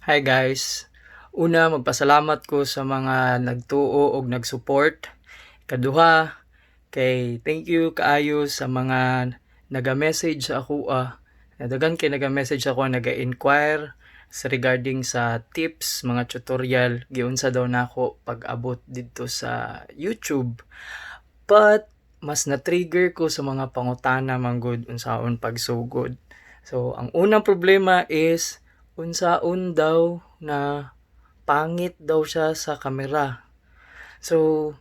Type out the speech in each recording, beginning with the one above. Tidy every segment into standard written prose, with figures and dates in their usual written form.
Hi guys. Una, magpasalamat ko sa mga nagtuo og nagsupport. Kaduha, kay thank you kaayo sa mga naga-message sa ako Nadagan kay naga-message ako naga-inquire sa regarding sa tips, mga tutorial giunsa daw nako pag-abot dito sa YouTube. But mas na-trigger ko sa mga pangutana manggod unsaon pagsugod. So, ang unang problema is unsaon daw na pangit daw siya sa kamera. So,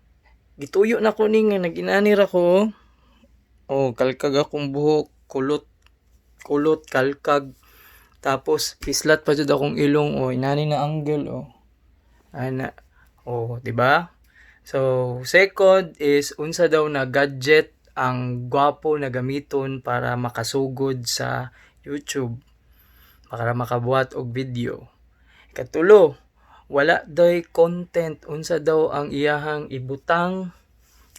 gituyo na ko ni nga naginanira ko. Oh, kalkag akong buhok, kulot, kalkag. Tapos, kislat pa jud akong ilong. Oh, inani na angle. Oh, ana. Oh, di ba? So, second is, unsa daw na gadget ang gwapo na gamiton para makasugod sa YouTube. Para makabuhat og video. Katulo, wala day content unsa daw ang iyahang ibutang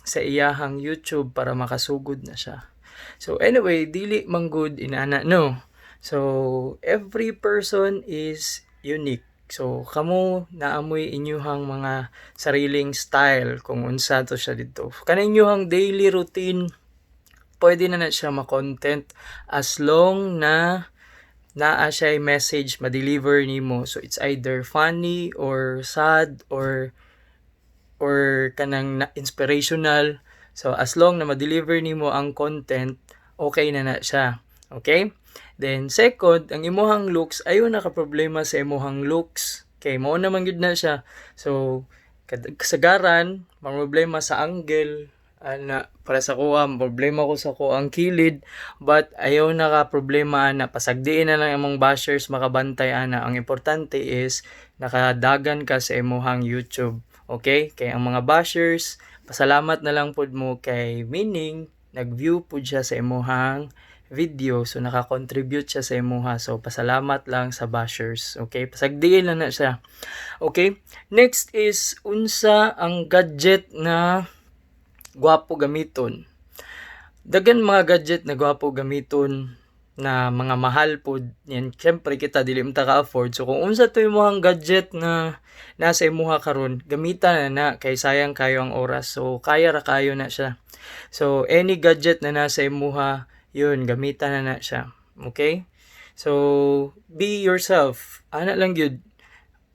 sa iyahang YouTube para makasugod na siya. So anyway, dili man good inana no. So every person is unique. So kamo naamoy inyuhang mga sariling style kung unsa to siya dito. Kaning inyuhang daily routine pwede na siya ma-content as long na naa siya message ma-deliver nimo. So it's either funny or sad or kanang inspirational. So as long na ma-deliver nimo ang content, okay na siya. Okay? Then second, ang imuhang looks, ayo na ka problema sa imuhang looks. Kay mao naman gyud na siya. So kasagaran, mga problema sa angle, para sa kuha, problema ko sa kuha ang kilid, but ayaw na ka problema na pasagdiin na lang among bashers makabantay ana. Ang importante is nakadagan ka sa imuhang YouTube. Okay? Kay ang mga bashers, pasalamat na lang pud mo kay meaning nag-view pud siya sa imuhang video, so naka-contribute siya sa imuha. So pasalamat lang sa bashers. Okay? Pasagdiin na siya. Okay? Next is unsa ang gadget na gwapo gamiton. Dagan mga gadget na gwapo gamiton na mga mahal po yan. Siyempre kita dili mo ka afford. So kung unsa to imong gadget na nasa imuha karon, gamitan na kay sayang kayo ang oras. So kaya ra kayo na siya. So any gadget na nasa imuha, yun gamitan na siya. Okay? So be yourself. Ana lang gyud.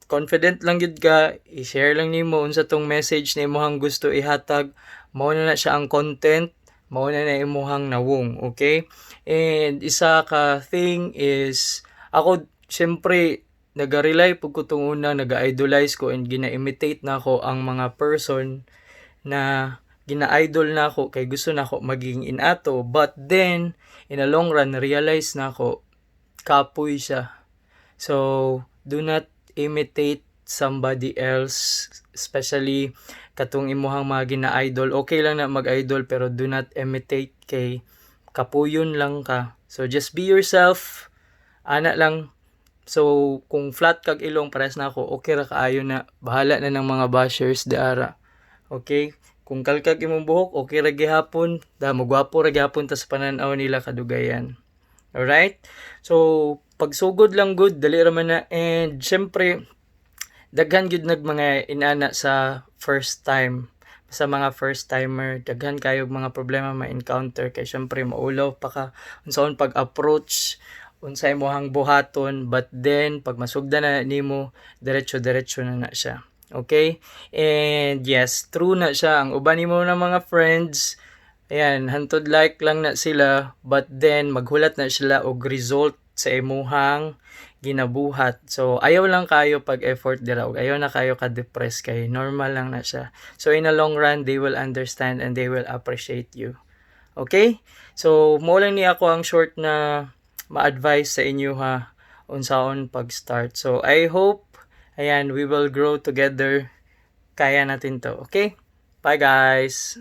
Confident lang gyud ka, i-share lang nimo unsa tong message na imong gusto ihatag. Mao na siya ang content, mao na imuhang nawong, okay? And isa ka thing is ako syempre naga-rely pud ko tong una, naga-idolize ko and gina-imitate na ako ang mga person na gina-idol na ako kay gusto na ako maging inato. But then in a long run realize na ako kapoy siya. So do not imitate somebody else, especially katong imuhang mga gina-idol. Okay lang na mag-idol pero do not imitate kay kapuyon lang ka. So just be yourself. Ana lang. So kung flat kag ilong pares na ako, okay ra kaayo na. Bahala na ng mga bashers deara. Okay? Kung kalkag imong buhok, okay ra gihapon. Magwapo ra gihapon ta sa pananaw nila kadugayan. Alright? So pagsugod lang good, dali ra man na. And syempre daghan gyud mga inana sa first time. Sa mga first timer, daghan kayo mga problema ma-encounter kay syempre maulaw pa ka unsaon pag-approach, unsay imong buhaton, but then pag masugdan na nimo, diretso na siya. Okay? And yes, true na siya. Ang uban nimo na mga friends, ayan, hantod like lang na sila, but then maghulat na sila og result sa imuhang ginabuhat. So ayaw lang kayo pag effort dira og ayaw na kayo ka-depress kay normal lang na siya. So in a long run they will understand and they will appreciate you. Okay? So mo lang ni ako ang short na ma-advise sa inyo ha unsaon pag-start. So I hope ayan we will grow together. Kaya natin to. Okay? Bye guys.